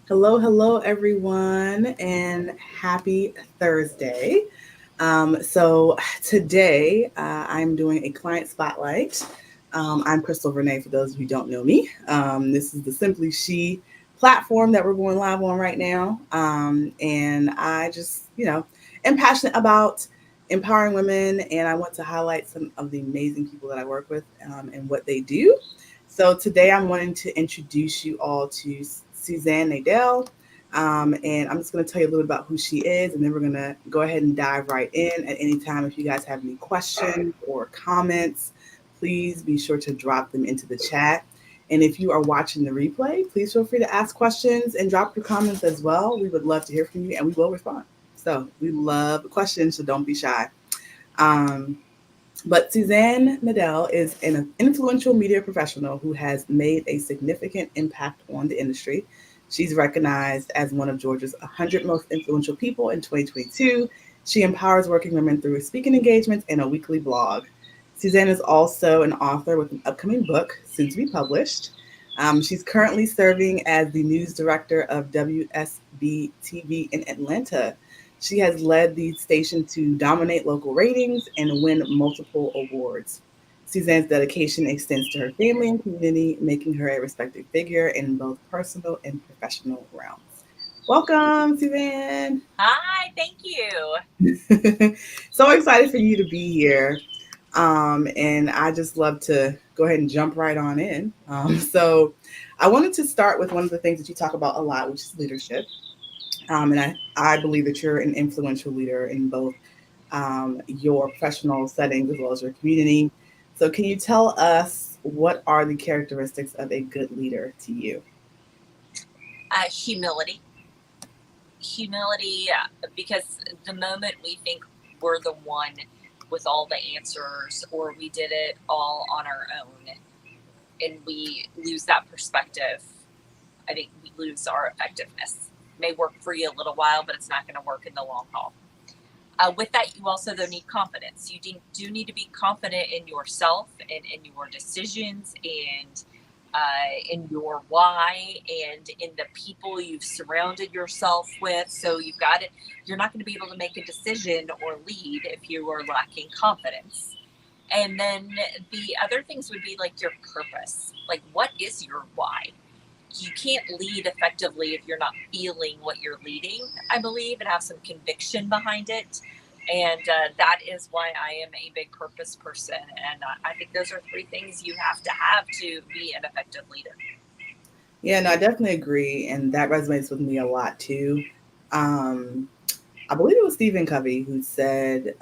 Hello, everyone, and happy Thursday. So today I'm doing a client spotlight. I'm Crystal Renee, for those of you who don't know me. This is the Simply She platform that we're going live on right now. And I just, am passionate about empowering women, and I want to highlight some of the amazing people that I work with and what they do. So today I'm wanting to introduce you all to Suzanne Nadell. And I'm just going to tell you a little bit about who she is, and then we're going to go ahead and dive right in. At any time, if you guys have any questions or comments, please be sure to drop them into the chat. And if you are watching the replay, please feel free to ask questions and drop your comments as well. We would love to hear from you, and we will respond. So we love questions, so don't be shy. Um, but Suzanne Nadell is an influential media professional who has made a significant impact on the industry. She's recognized as one of Georgia's 100 most influential people in 2022. She empowers working women through speaking engagements and a weekly blog. Suzanne is also an author with an upcoming book, soon to be published. She's currently serving as the news director of WSB TV in Atlanta. She has led the station to dominate local ratings and win multiple awards. Suzanne's dedication extends to her family and community, making her a respected figure in both personal and professional realms. Welcome, Suzanne. Hi, thank you. So excited for you to be here. And I just love to go ahead and jump right on in. So I wanted to start with one of the things that you talk about a lot, which is leadership. And I believe that you're an influential leader in both your professional settings as well as your community. So, can you tell us what are the characteristics of a good leader to you? Humility. Humility, because the moment we think we're the one with all the answers or we did it all on our own and we lose that perspective, I think we lose our effectiveness. It may work for you a little while, but it's not going to work in the long haul. With that, you also though need confidence. You do need to be confident in yourself and in your decisions and in your why and in the people you've surrounded yourself with. So you're not going to be able to make a decision or lead if you are lacking confidence. And then the other things would be like your purpose. Like, what is your why? You can't lead effectively if you're not feeling what you're leading, I believe, and have some conviction behind it. And that is why I am a big purpose person. And I think those are three things you have to be an effective leader. Yeah, no, I definitely agree, and that resonates with me a lot too. Um, I believe it was Stephen Covey who said,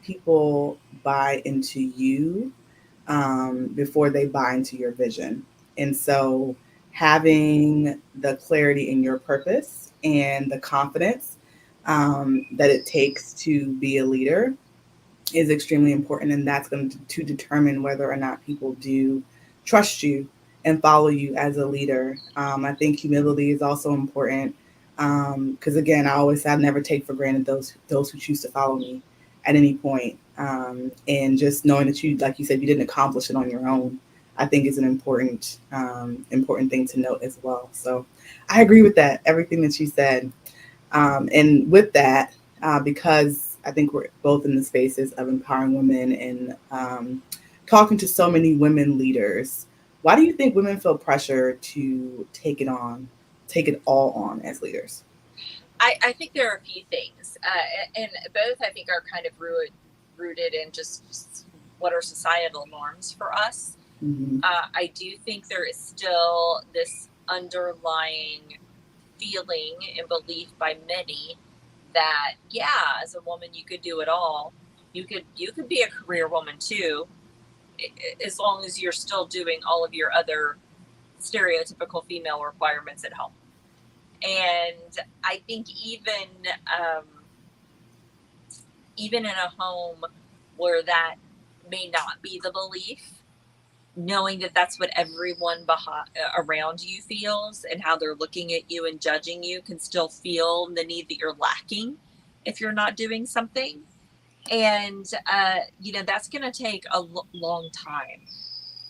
"People buy into you before they buy into your vision," and so having the clarity in your purpose and the confidence that it takes to be a leader is extremely important, and that's going to determine whether or not people do trust you and follow you as a leader. I think humility is also important because, again, I always say I never take for granted those who choose to follow me at any point, and just knowing that you, like you said, you didn't accomplish it on your own. I think is an important thing to note as well. So I agree with that, everything that you said. And with that, because I think we're both in the spaces of empowering women and talking to so many women leaders, why do you think women feel pressure to take it all on as leaders? I think there are a few things, and both I think are kind of rooted in just what are societal norms for us. Mm-hmm. I do think there is still this underlying feeling and belief by many that yeah, as a woman you could do it all. You could be a career woman too, as long as you're still doing all of your other stereotypical female requirements at home. And I think um, even in a home where that may not be the belief, knowing that that's what everyone around you feels and how they're looking at you and judging you can still feel the need that you're lacking if you're not doing something. And that's going to take a long time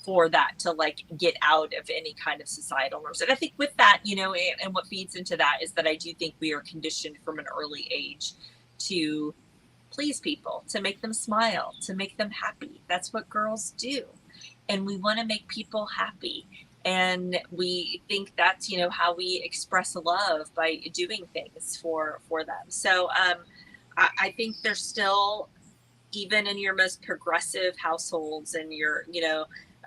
for that to like get out of any kind of societal norms. And I think with that, and what feeds into that is that I do think we are conditioned from an early age to please people, to make them smile, to make them happy. That's what girls do. And we want to make people happy. And we think that's, how we express love by doing things for them. So I think there's still, even in your most progressive households and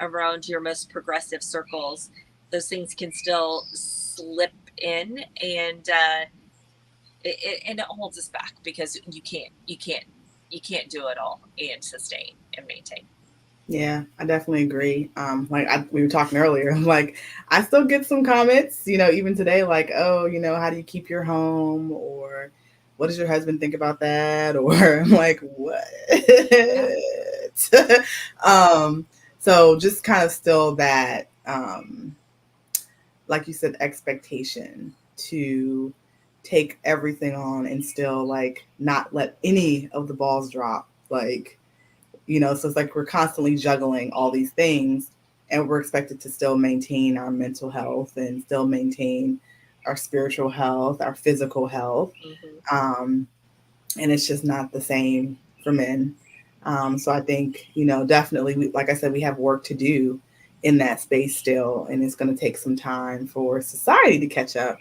around your most progressive circles, those things can still slip in, and it holds us back because you can't do it all and sustain and maintain. Yeah, I definitely agree. We were talking earlier, like I still get some comments, even today, like, oh, how do you keep your home, or what does your husband think about that, or I'm like, what? Yeah. um, so just kind of still that, like you said, expectation to take everything on and still like not let any of the balls drop, like so it's like we're constantly juggling all these things, and we're expected to still maintain our mental health and still maintain our spiritual health, our physical health. Mm-hmm. um, and it's just not the same for men. So I think definitely, like I said, we have work to do in that space still, and it's going to take some time for society to catch up.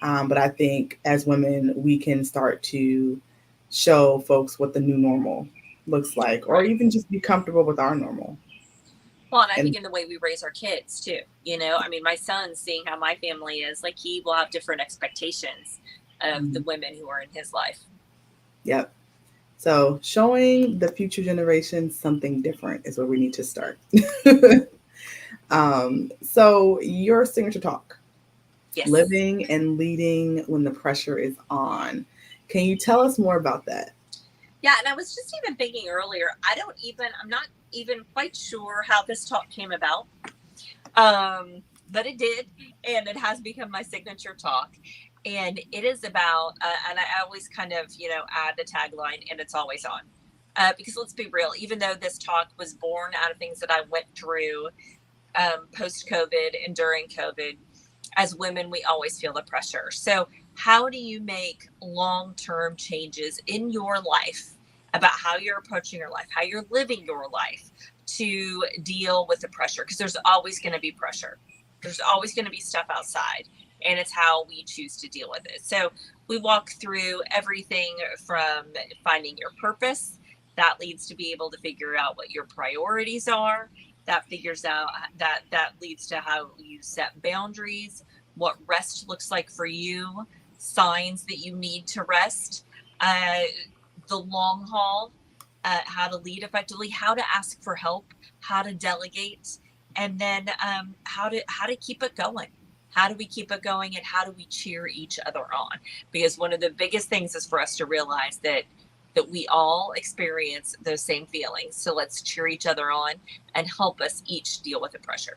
But I think as women, we can start to show folks what the new normal looks like, or Right. even just be comfortable with our normal. Well, and I think And in the way we raise our kids too, I mean, my son, seeing how my family is, like, he will have different expectations of the women who are in his life. yep. So showing the future generations something different is where we need to start. So your signature talk, Yes. living and leading when the pressure is on. Can you tell us more about that? Yeah, and I was just even thinking earlier, I'm not even quite sure how this talk came about. But it did, and it has become my signature talk. And it is about, and I always kind of, add the tagline, and it's always on. Because let's be real, even though this talk was born out of things that I went through post COVID and during COVID, as women, we always feel the pressure. So, how do you make long term changes in your life about how you're approaching your life, how you're living your life to deal with the pressure? Because there's always going to be pressure, there's always going to be stuff outside, and it's how we choose to deal with it. So, we walk through everything from finding your purpose. That leads to be able to figure out what your priorities are. That leads to how you set boundaries, what rest looks like for you, signs that you need to rest, uh, the long haul, how to lead effectively, how to ask for help, how to delegate, and then how to keep it going. How do we keep it going, and how do we cheer each other on? Because one of the biggest things is for us to realize that we all experience those same feelings. So let's cheer each other on and help us each deal with the pressure.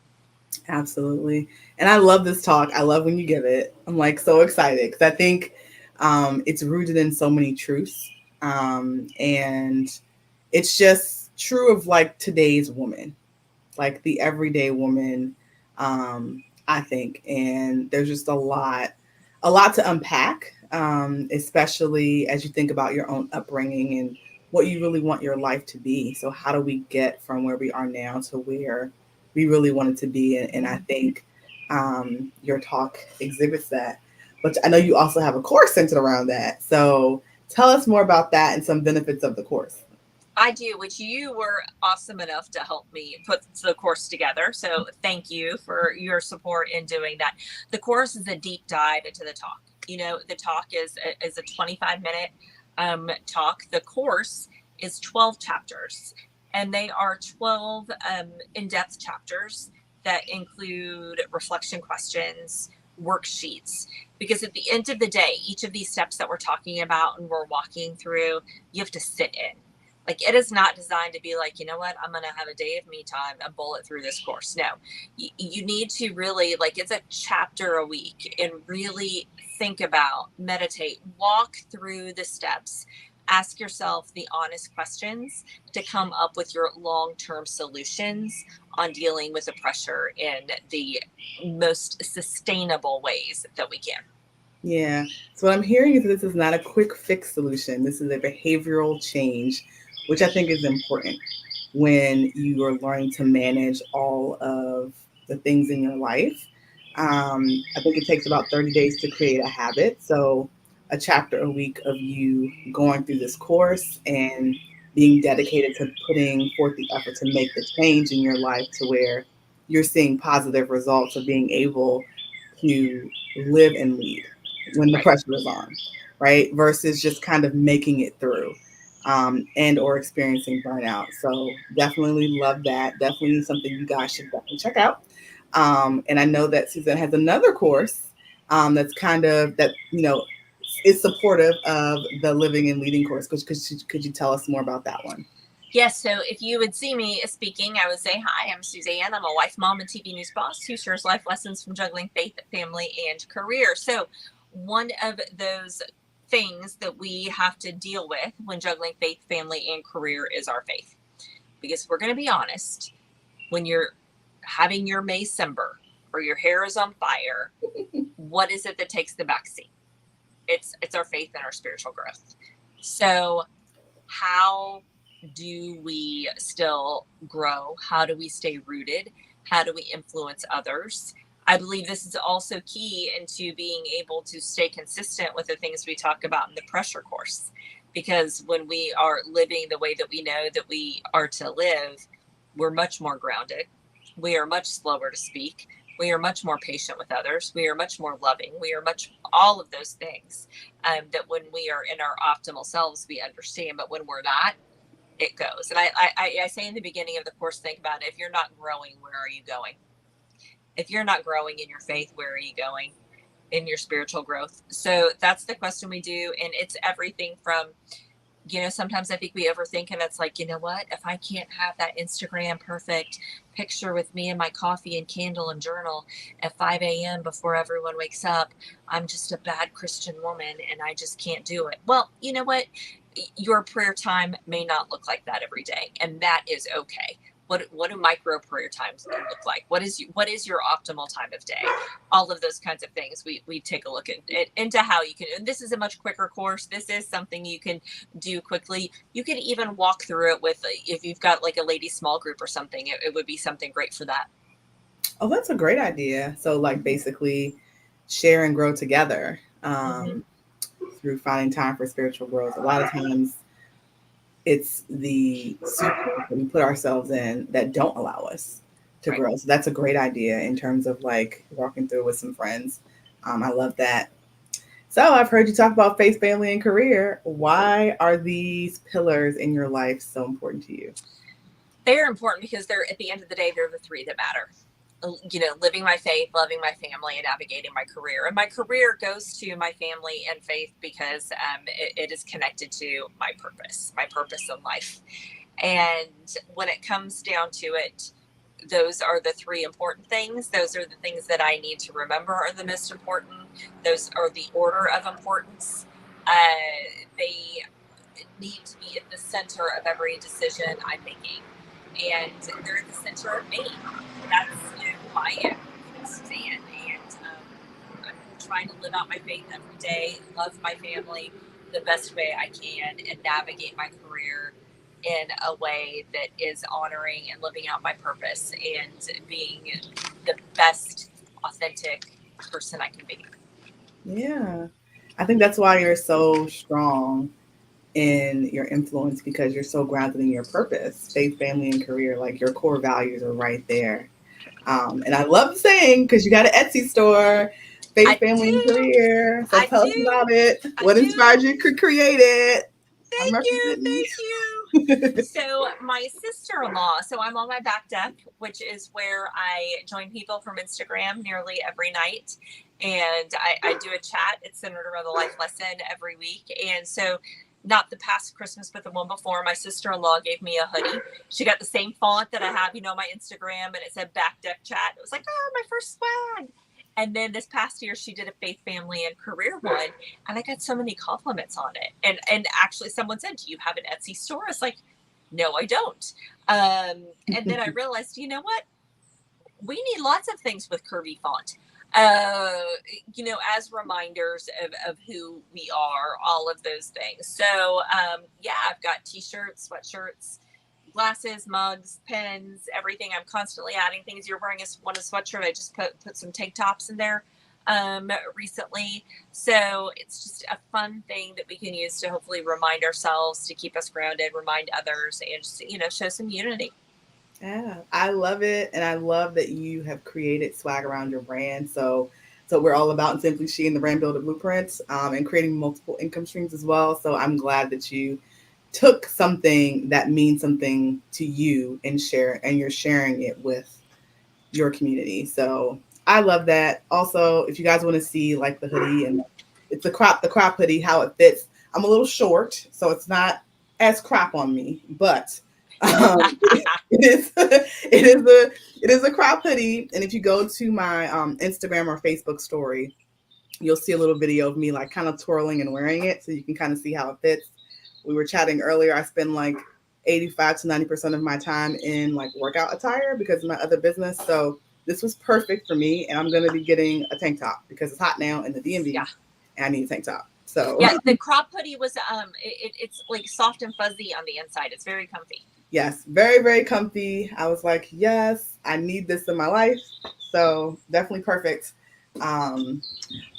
Absolutely. And I love this talk. I love when you give it. I'm like so excited because I think it's rooted in so many truths. And it's just true of like today's woman, like the everyday woman, I think. And there's just a lot to unpack, especially as you think about your own upbringing and what you really want your life to be. So, how do we get from where we are now to where we really want it to be? And I think your talk exhibits that. But I know you also have a course centered around that. So, tell us more about that and some benefits of the course. I do, which you were awesome enough to help me put the course together. So thank you for your support in doing that. The course is a deep dive into the talk. The talk is a 25-minute talk. The course is 12 chapters, and they are 12 in-depth chapters that include reflection questions, worksheets. Because at the end of the day, each of these steps that we're talking about and we're walking through, you have to sit in. Like, it is not designed to be like, you know what, I'm going to have a day of me time and bullet through this course. No, you need to really, like, it's a chapter a week, and really think about, meditate, walk through the steps ask yourself the honest questions to come up with your long-term solutions on dealing with the pressure in the most sustainable ways that we can. Yeah. So what I'm hearing is this is not a quick fix solution. This is a behavioral change, which I think is important when you are learning to manage all of the things in your life. I think it takes about 30 days to create a habit. So a chapter a week of you going through this course and being dedicated to putting forth the effort to make the change in your life to where you're seeing positive results of being able to live and lead when the Right. pressure is on, right? Versus just kind of making it through and or experiencing burnout. So definitely love that. Definitely something you guys should definitely check out. And I know that Suzanne has another course that's kind of that, is supportive of the living and leading course. Could you tell us more about that one? Yes, so if you would see me speaking, I would say, hi, I'm Suzanne. I'm a wife, mom, and TV news boss who shares life lessons from juggling faith, family, and career. So, one of those things that we have to deal with when juggling faith, family, and career is our faith. Because we're going to be honest, when you're having your Maycember or your hair is on fire, what is it that takes the backseat? It's our faith and our spiritual growth. So, how do we still grow? How do we stay rooted? How do we influence others? I believe this is also key into being able to stay consistent with the things we talk about in the pressure course. Because when we are living the way that we know that we are to live, we're much more grounded. We are much slower to speak. We are much more patient with others. We are much more loving. We are much, all of those things that when we are in our optimal selves, we understand. But when we're not, it goes. And I say in the beginning of the course, think about it. If you're not growing, where are you going? If you're not growing in your faith, where are you going in your spiritual growth? So that's the question we do. And it's everything from, sometimes I think we overthink, and it's like, you know what? If I can't have that Instagram perfect picture with me and my coffee and candle and journal at 5 a.m. before everyone wakes up, I'm just a bad Christian woman and I just can't do it. Well, you know what? Your prayer time may not look like that every day, and that is okay. What do micro prayer times look like? What is your optimal time of day? All of those kinds of things we take a look at into how you can. And this is a much quicker course. This is something you can do quickly. You can even walk through it with, if you've got like a ladies small group or something, it would be something great for that. Oh, that's a great idea. So, like, basically, share and grow together Mm-hmm. through finding time for spiritual growth. A lot of times, it's the circles that we put ourselves in that don't allow us to Right. grow. So that's a great idea in terms of like walking through with some friends. I love that. So I've heard you talk about faith, family, and career. Why are these pillars in your life so important to you? They're important because they're, at the end of the day, they're the three that matter. Living my faith, loving my family, and navigating my career. And my career goes to my family and faith because it is connected to my purpose in life. And when it comes down to it, those are the three important things. Those are the things that I need to remember are the most important. Those are the order of importance. They need to be at the center of every decision I'm making, and they're at the center of me. That's who I am, Suzanne, and I'm trying to live out my faith every day, love my family the best way I can, and navigate my career in a way that is honoring and living out my purpose and being the best authentic person I can be. Yeah. I think that's why you're so strong in your influence because you're so grounded in your purpose, faith, family, and career. Like your core values are right there. And I love saying because you got an Etsy store, faith, I family, and do. career. So I tell us do. about it. I What do. inspired you to create it? I'm Thank you. representing Thank you. you. So my sister-in-law, so I'm on my back deck, which is where I join people from Instagram nearly every night. And I do a chat. It's centered around the life lesson every week. And so not the past Christmas, but the one before, my sister-in-law gave me a hoodie. She got the same font that I have, my Instagram, and it said back deck chat. It was like, oh, my first swag. And then this past year, she did a faith, family, and career one, and I got so many compliments on it. And actually, someone said, "Do you have an Etsy store?" I was like, "No, I don't." And then I realized, you know what? We need lots of things with curvy font. Uh, as reminders of who we are, all of those things. So, yeah, I've got t-shirts, sweatshirts, glasses, mugs, pens, everything. I'm constantly adding things. You're wearing a sweatshirt. I just put some tank tops in there recently. So it's just a fun thing that we can use to hopefully remind ourselves, to keep us grounded, remind others, and just, show some unity. Yeah, I love it, and I love that you have created swag around your brand. So we're all about Simply She and the Brand Builder Blueprints, and creating multiple income streams as well. So I'm glad that you took something that means something to you and you're sharing it with your community. So I love that. Also, if you guys want to see like the hoodie, and it's the crop hoodie, how it fits. I'm a little short, so it's not as crop on me, but it is it is a crop hoodie. And if you go to my Instagram or Facebook story, you'll see a little video of me like kind of twirling and wearing it, so you can kind of see how it fits. We were chatting earlier. I spend like 85 to 90% of my time in like workout attire because of my other business. So this was perfect for me, and I'm going to be getting a tank top because it's hot now in the Yeah. DMV, and I need a tank top. So Yeah, the crop hoodie was it's like soft and fuzzy on the inside. It's very comfy. yes, very, very comfy. I was like, yes, I need this in my life. So definitely perfect um,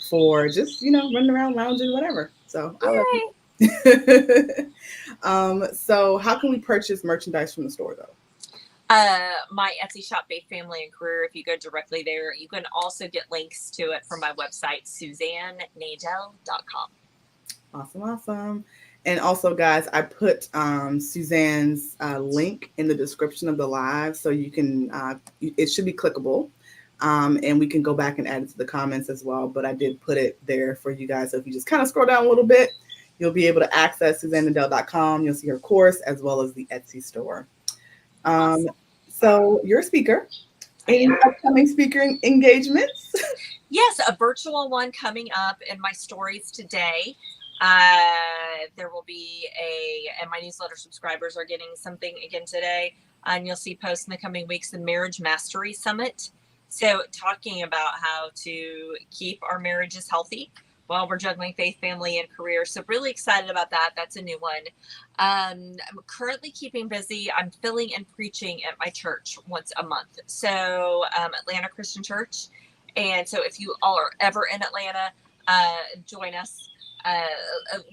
for just, running around, lounging, whatever. So I love Yay! it. So how can we purchase merchandise from the store though? My Etsy shop, Faith, Family, and Career. If you go directly there, you can also get links to it from my website, SuzanneNadell.com. Awesome, awesome. And also, guys, I put Suzanne's link in the description of the live, so you can. It should be clickable, and we can go back and add it to the comments as well. But I did put it there for you guys. So if you just kind of scroll down a little bit, you'll be able to access SuzanneNadell.com. You'll see her course as well as the Etsy store. Um, Awesome. so you're a speaker. I Any am. upcoming speaker engagements? Yes, a virtual one coming up in my stories today. There will be and my newsletter subscribers are getting something again today. And you'll see posts in the coming weeks, the Marriage Mastery Summit. So, talking about how to keep our marriages healthy while we're juggling faith, family, and career. So, really excited about that. That's a new one. I'm currently keeping busy. I'm filling and preaching at my church once a month. So, Atlanta Christian Church. And so if you all are ever in Atlanta, join us.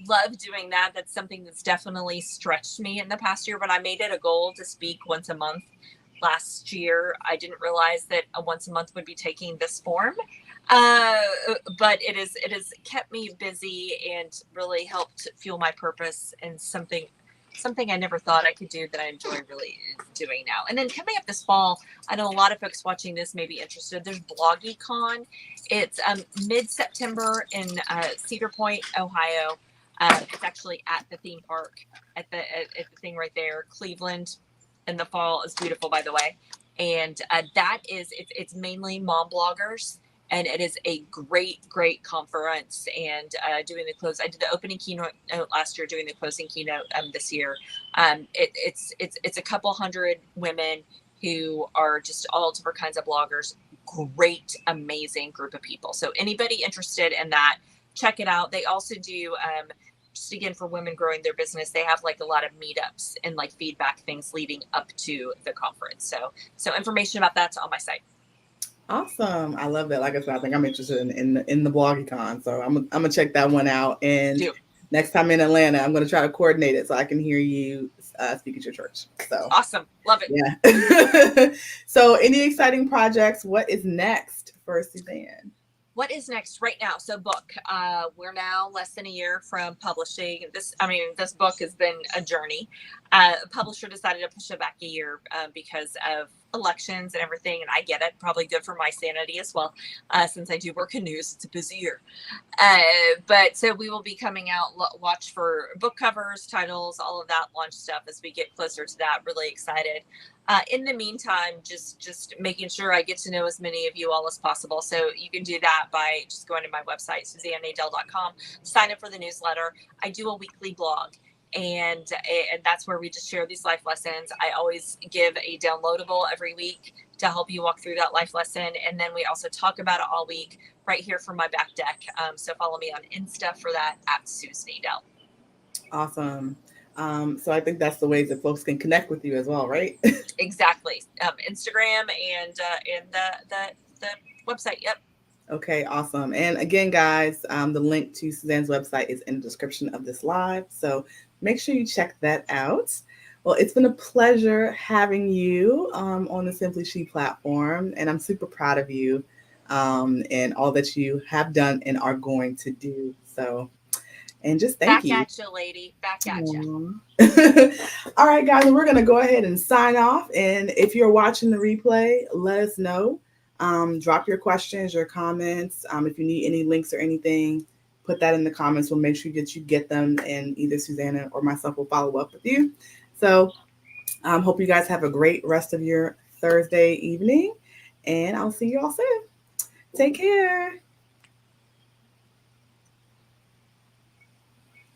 Love doing that. That's something that's definitely stretched me in the past year, but I made it a goal to speak once a month. Last year, I didn't realize that a once a month would be taking this form, uh, but it has kept me busy and really helped fuel my purpose and something I never thought I could do that I enjoy really doing now. And then coming up this fall, I know a lot of folks watching this may be interested. There's BloggyCon. It's mid-September in Cedar Point, Ohio. It's actually at the theme park at the thing right there. Cleveland in the fall is beautiful, by the way. And it's mainly mom bloggers, and it is a great conference. And doing the close, I did the opening keynote last year, doing the closing keynote this year. It's a couple hundred women who are just all different kinds of bloggers. Great, amazing group of people. So anybody interested in that, check it out. They also do just again for women growing their business, they have like a lot of meetups and like feedback things leading up to the conference. So information about that's on my site. Awesome. I love that. Like I said, I think I'm interested in the BloggyCon. So I'm gonna check that one out. And Do next time in Atlanta, I'm gonna try to coordinate it so I can hear you speak at your church. So awesome, love it. yeah. So any exciting projects? What is next for Suzanne? What is next right now? So book. We're now less than a year from publishing this. I mean, this book has been a journey. Publisher decided to push it back a year because of elections and everything, and I get it. Probably good for my sanity as well, since I do work in news. It's a busy year. But so we will be coming out. Watch for book covers, titles, all of that launch stuff as we get closer to that. Really excited. In the meantime, just making sure I get to know as many of you all as possible. So you can do that by just going to my website, SuzanneNadell.com. Sign up for the newsletter. I do a weekly blog, and that's where we just share these life lessons. I always give a downloadable every week to help you walk through that life lesson, and then we also talk about it all week right here from my back deck. So follow me on Insta for that at Suzanne Nadell. Awesome. So I think that's the ways that folks can connect with you as well, right? Exactly. Instagram and the website. Yep. Okay, awesome. And again, guys, the link to Suzanne's website is in the description of this live. So make sure you check that out. Well, it's been a pleasure having you on the Simply She platform, and I'm super proud of you and all that you have done and are going to do. So, and just thank Back you. at you, lady. Back at you. All right, guys, we're going to go ahead and sign off. And if you're watching the replay, let us know. Drop your questions, your comments. If you need any links or anything, put that in the comments. We'll make sure that you get them, and either Susanna or myself will follow up with you. So, hope you guys have a great rest of your Thursday evening, and I'll see you all soon. Take care.